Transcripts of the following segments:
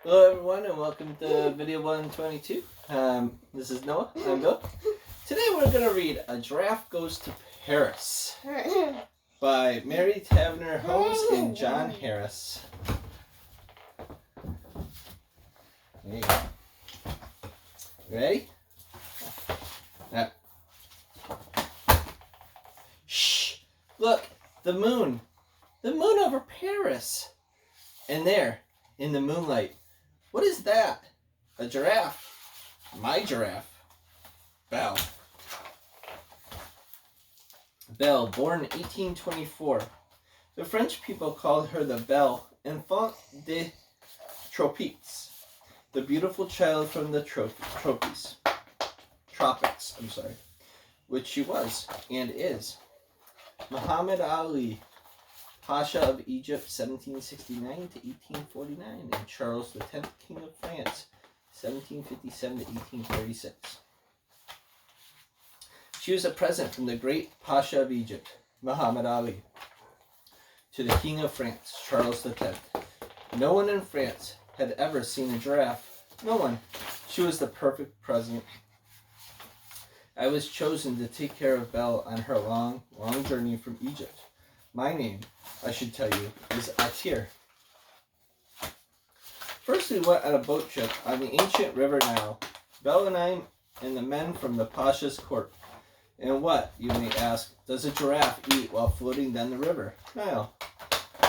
Hello everyone and welcome to video 122. This is Noah, I'm Bill. Today we're going to read A Giraffe Goes to Paris by Mary Tavener, Holmes, and John Harris. There you go. Ready? Shh! Look! The moon! The moon over Paris! And there, in the moonlight, what is that? A giraffe. My giraffe. Belle. Belle, born 1824. The French people called her the Belle Enfant des Tropiques, the beautiful child from the tropics, which she was and is. Muhammad Ali, Pasha of Egypt, 1769 to 1849, and Charles X, King of France, 1757 to 1836. She was a present from the great Pasha of Egypt, Muhammad Ali, to the King of France, Charles X. No one in France had ever seen a giraffe. No one. She was the perfect present. I was chosen to take care of Belle on her long, long journey from Egypt. My name, I should tell you, is Atir. First we went on a boat trip on the ancient river Nile, Belle and I and the men from the Pasha's court. And what, you may ask, does a giraffe eat while floating down the river Nile?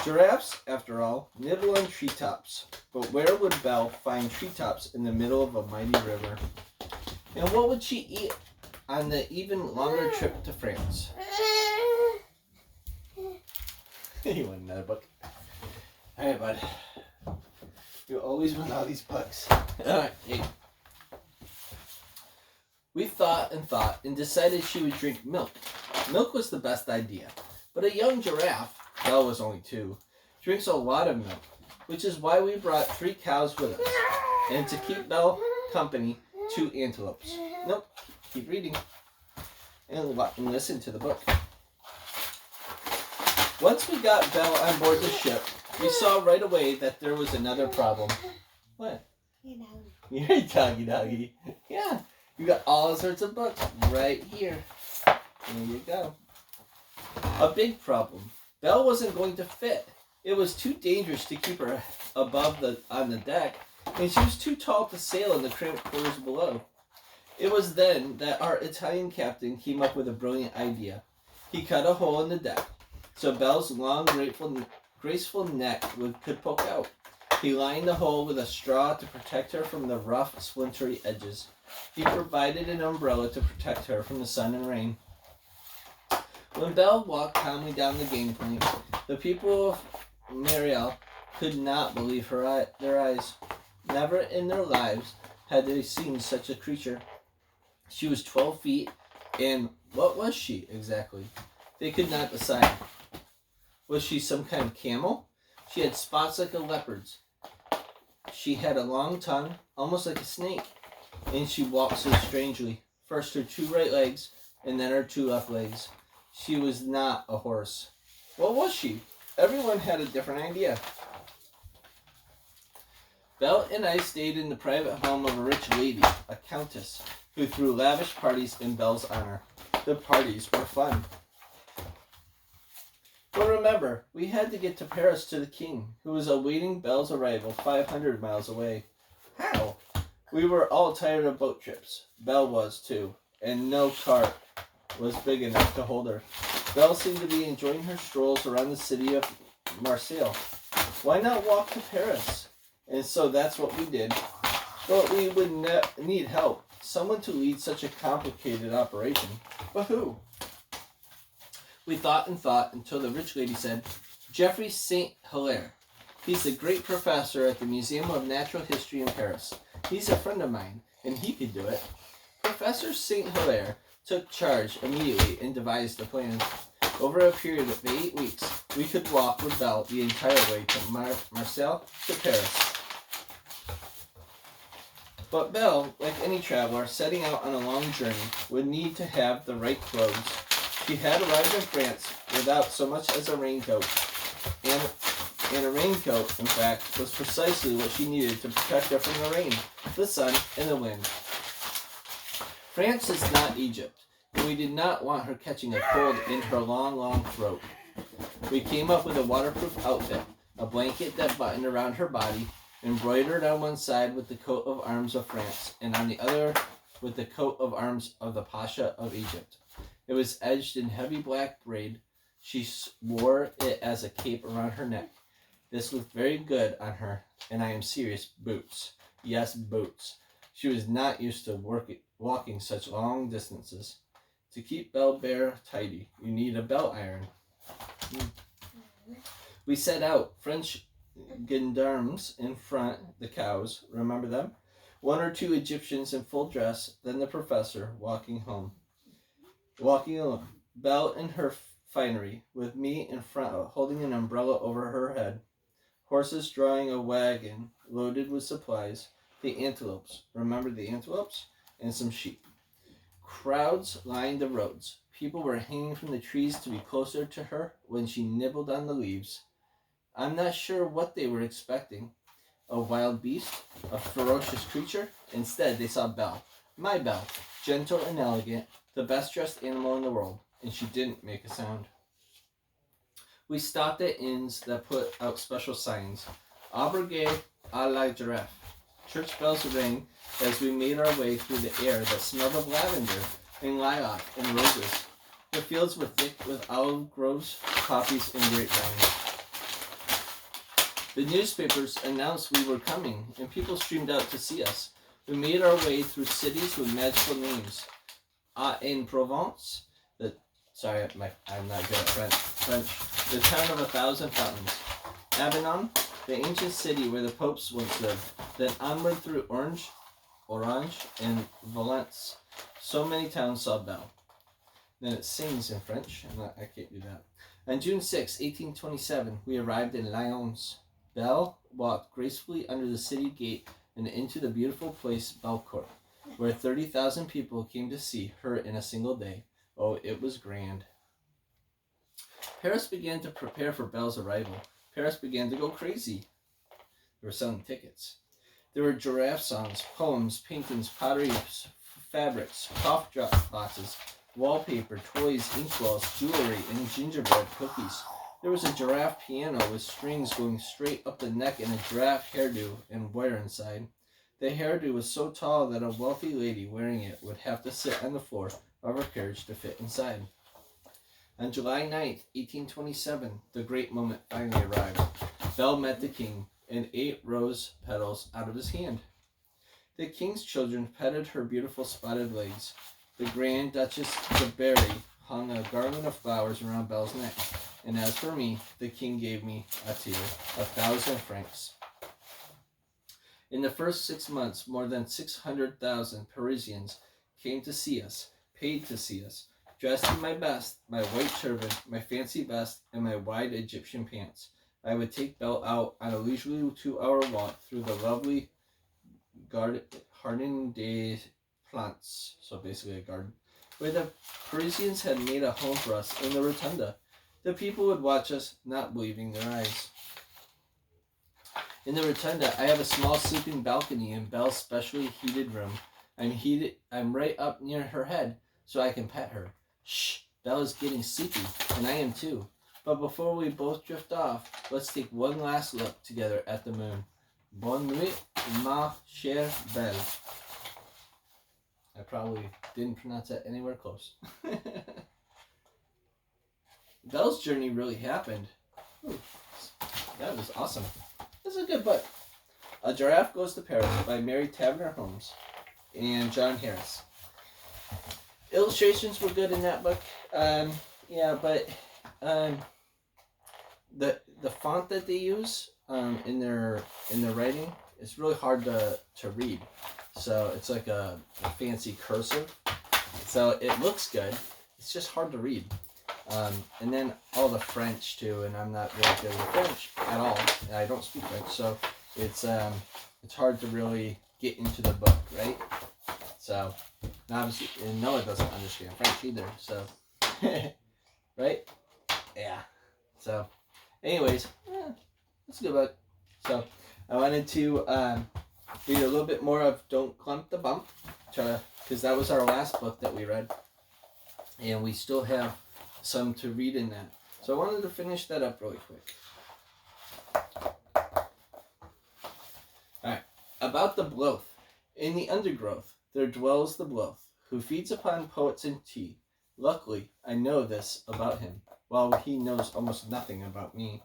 Giraffes, after all, nibble on treetops. But where would Belle find treetops in the middle of a mighty river? And what would she eat on the even longer trip to France? You want another book? Alright, bud. You always win all these books. Alright, hey. We thought and decided she would drink milk. Milk was the best idea. But a young giraffe, Belle was only 2, drinks a lot of milk, which is why we brought 3 cows with us. And to keep Belle company, 2 antelopes. Nope, keep reading. And listen to the book. Once we got Belle on board the ship, we saw right away that there was another problem. What? You're a doggy. Yeah, you got all sorts of books right here. There you go. A big problem. Belle wasn't going to fit. It was too dangerous to keep her on the deck, and she was too tall to sail in the cramped quarters below. It was then that our Italian captain came up with a brilliant idea. He cut a hole in the deck, so Belle's long, graceful neck could poke out. He lined the hole with a straw to protect her from the rough, splintery edges. He provided an umbrella to protect her from the sun and rain. When Belle walked calmly down the gangplank, the people of Mariel could not believe their eyes. Never in their lives had they seen such a creature. She was 12 feet, and what was she exactly? They could not decide. Was she some kind of camel? She had spots like a leopard's. She had a long tongue, almost like a snake, and she walked so strangely. First her 2 right legs, and then her 2 left legs. She was not a horse. What was she? Everyone had a different idea. Belle and I stayed in the private home of a rich lady, a countess, who threw lavish parties in Belle's honor. The parties were fun. But remember, we had to get to Paris to the king, who was awaiting Belle's arrival 500 miles away. How? We were all tired of boat trips. Belle was, too, and no cart was big enough to hold her. Belle seemed to be enjoying her strolls around the city of Marseille. Why not walk to Paris? And so that's what we did. But we would need help, someone to lead such a complicated operation. But who? We thought until the rich lady said, Geoffrey St. Hilaire. He's the great professor at the Museum of Natural History in Paris. He's a friend of mine, and he could do it. Professor St. Hilaire took charge immediately and devised a plan. Over a period of 8 weeks, we could walk with Belle the entire way from Marseille to Paris. But Belle, like any traveler setting out on a long journey, would need to have the right clothes. She had arrived in France without so much as a raincoat, and And a raincoat, in fact, was precisely what she needed to protect her from the rain, the sun, and the wind. France is not Egypt, and we did not want her catching a cold in her long, long throat. We came up with a waterproof outfit, a blanket that buttoned around her body, embroidered on one side with the coat of arms of France, and on the other with the coat of arms of the Pasha of Egypt. It was edged in heavy black braid. She wore it as a cape around her neck. This looked very good on her, and I am serious, boots. Yes, boots. She was not used to walking such long distances. To keep Belle bare tidy, you need a belt iron. We set out, French gendarmes in front, the cows, remember them? One or two Egyptians in full dress, then the professor walking alone. Belle in her finery, with me in front, holding an umbrella over her head. Horses drawing a wagon loaded with supplies. The antelopes, remember the antelopes? And some sheep. Crowds lined the roads. People were hanging from the trees to be closer to her when she nibbled on the leaves. I'm not sure what they were expecting. A wild beast? A ferocious creature? Instead, they saw Belle. My Belle. Gentle and elegant. The best dressed animal in the world. And she didn't make a sound. We stopped at inns that put out special signs. Auberge à la Giraffe. Church bells rang as we made our way through the air that smelled of lavender and lilac and roses. The fields were thick with olive groves, poppies, and grapevines. The newspapers announced we were coming, and people streamed out to see us. We made our way through cities with magical names. Aix-en-Provence, I'm not good at French. The town of 1,000 fountains. Avignon, the ancient city where the popes once lived. Then onward through Orange, and Valence. So many towns saw Belle. Then it sings in French. I can't do that. On June 6, 1827, we arrived in Lyons. Belle walked gracefully under the city gate and into the beautiful place Bellecourt, where 30,000 people came to see her in a single day. Oh, it was grand. Paris began to prepare for Belle's arrival. Paris began to go crazy. They were selling tickets. There were giraffe songs, poems, paintings, pottery, fabrics, cough drop boxes, wallpaper, toys, inkwells, jewelry, and gingerbread cookies. There was a giraffe piano with strings going straight up the neck and a giraffe hairdo and wire inside. The hairdo was so tall that a wealthy lady wearing it would have to sit on the floor of her carriage to fit inside. On July 9th, 1827, the great moment finally arrived. Belle met the king and ate rose petals out of his hand. The king's children petted her beautiful spotted legs. The Grand Duchess de Berry hung a garland of flowers around Belle's neck. And as for me, the king gave me a tier, 1,000 francs. In the first 6 months, more than 600,000 Parisians came to see us, paid to see us, dressed in my best, my white turban, my fancy vest, and my wide Egyptian pants. I would take Belle out on a leisurely 2-hour walk through the lovely Jardin des Plantes, so basically a garden, where the Parisians had made a home for us in the rotunda. The people would watch us, not believing their eyes. In the rotunda, I have a small sleeping balcony in Belle's specially heated room. I'm right up near her head, so I can pet her. Shh, Belle is getting sleepy, and I am too. But before we both drift off, let's take one last look together at the moon. Bonne nuit, ma chère Belle. I probably didn't pronounce that anywhere close. Belle's journey really happened. Ooh, that was awesome. This is a good book. A Giraffe Goes to Paris by Mary Tavener Holmes and John Harris. Illustrations were good in that book. The font that they use in their writing is really hard to read. So it's like a fancy cursive. So it looks good. It's just hard to read. And then all the French too, and I'm not really good with French at all. I don't speak French, so it's hard to really get into the book, right? So, and obviously, and Noah doesn't understand French either, so, right? Yeah. So, anyways, That's a good book. So I wanted to read a little bit more of Don't Clump the Bump, because that was our last book that we read, and we still have some to read in that. So I wanted to finish that up really quick. Alright. About the bloath. In the undergrowth there dwells the bloath, who feeds upon poets and tea. Luckily, I know this about him, while he knows almost nothing about me.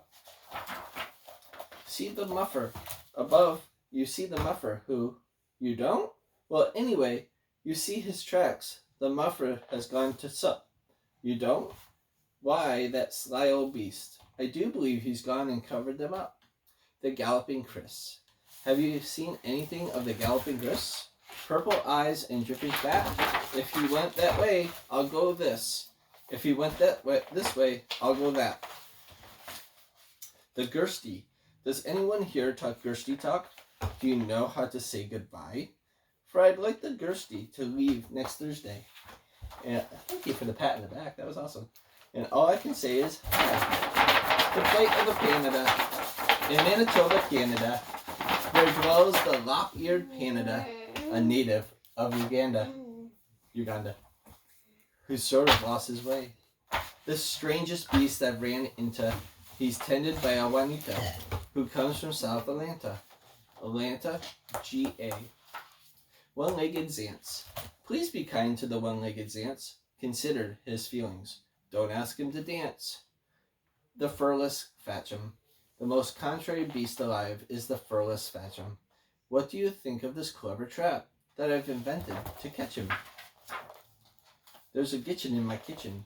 See the muffer above. You see the muffer who? You don't? Well, anyway, you see his tracks. The muffer has gone to sup. You don't? Why, that sly old beast. I do believe he's gone and covered them up. The Galloping Chris. Have you seen anything of the Galloping Chris? Purple eyes and dripping fat. If he went that way, I'll go this. If he went this way, I'll go that. The Girsty. Does anyone here talk Girsty talk? Do you know how to say goodbye? For I'd like the Girsty to leave next Thursday. And thank you for the pat in the back. That was awesome. And all I can say is, hi. The flight of the Canada. In Manitoba, Canada, there dwells the lop-eared Panada, a native of Uganda, who sort of lost his way. The strangest beast I've ran into, he's tended by a Juanita, who comes from South Atlanta. Atlanta, GA. One-legged Zantz. Please be kind to the one-legged Zantz. Consider his feelings. Don't ask him to dance. The furless Fatcham. The most contrary beast alive is the furless Fatcham. What do you think of this clever trap that I've invented to catch him? There's a gitchin in my kitchen.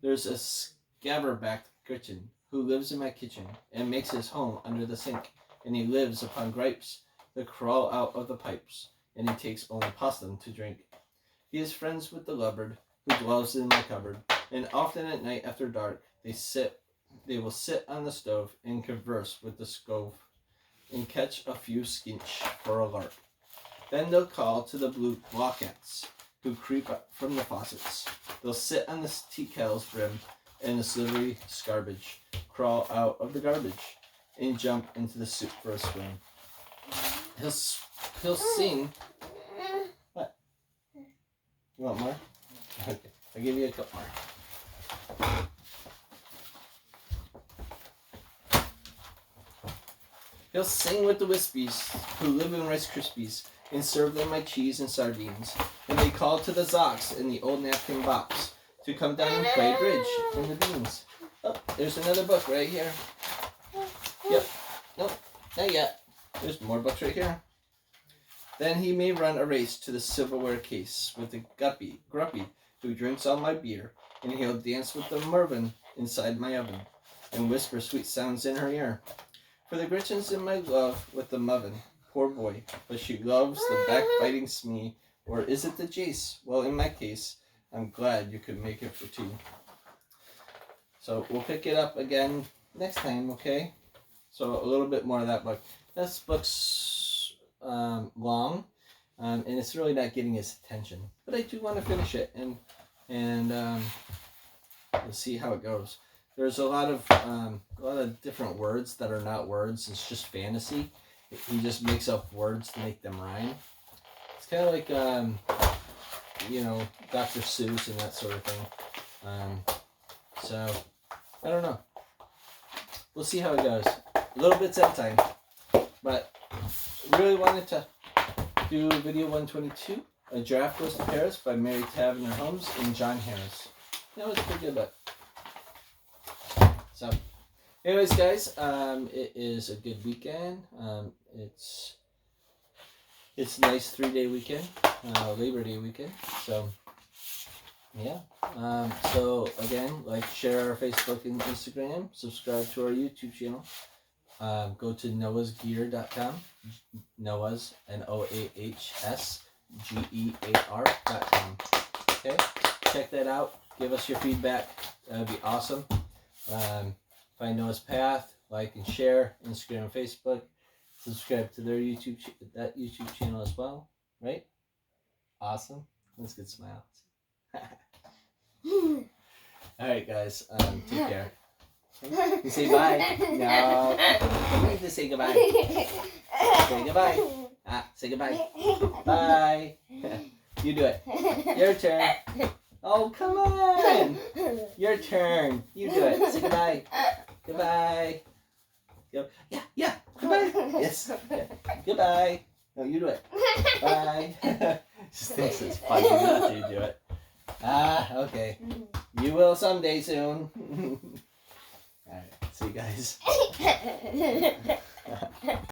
There's a scabber-backed gritchin who lives in my kitchen and makes his home under the sink, and he lives upon gripes that crawl out of the pipes, and he takes only possum to drink. He is friends with the lubberd who dwells in my cupboard, and often at night after dark they will sit on the stove and converse with the stove and catch a few skinch for a lark. Then they'll call to the blue blockheads who creep up from the faucets. They'll sit on the tea kettle's brim, and the slivery scarbage crawl out of the garbage and jump into the soup for a swim. He'll sing. What? You want more? Okay, I'll give you a cup more. He'll sing with the wispies who live in Rice Krispies and serve them my cheese and sardines. And they call to the Zocks in the old napkin box to come down and play bridge in the beans. Oh, there's another book right here. Yep. Nope, not yet. There's more books right here. Then he may run a race to the silverware case with the grumpy who drinks all my beer, and he'll dance with the Mervyn inside my oven and whisper sweet sounds in her ear. For the Gretchen's in my love with the Moven, poor boy, but she loves the backbiting Smee, or is it the Jace? Well, in my case, I'm glad you could make it for two. So we'll pick it up again next time, okay? So a little bit more of that book. This book's long, and it's really not getting his attention. But I do want to finish it, and we'll see how it goes. There's a lot of different words that are not words. It's just fantasy. He just makes up words to make them rhyme. It's kind of like, Dr. Seuss and that sort of thing. So, I don't know. We'll see how it goes. Little bits at a time. But really wanted to do video 122, A Giraffe Goes to Paris by Mary Tavener Holmes and John Harris. That was a pretty good book. So, anyways, guys, it is a good weekend. It's a nice 3-day weekend, Labor Day weekend. So, yeah. So again, like, share our Facebook and Instagram. Subscribe to our YouTube channel. Go to noahsgear.com. Noahs, NOAHSGEAR.com. Okay, check that out. Give us your feedback. That would be awesome. Find Noah's Path, like and share, Instagram and Facebook. Subscribe to their YouTube channel as well, right? Awesome. That's a good smile. All right, guys. Take care. You say bye. No. You need to say goodbye. Say goodbye. Say goodbye. Bye. You do it. Your turn. Oh, come on. Your turn. You do it. Say goodbye. Goodbye. Yeah. Goodbye. Yes. Yeah. Goodbye. No, you do it. Bye. Just thinks it's funny that you do it. Okay. You will someday soon. Alright. See you guys.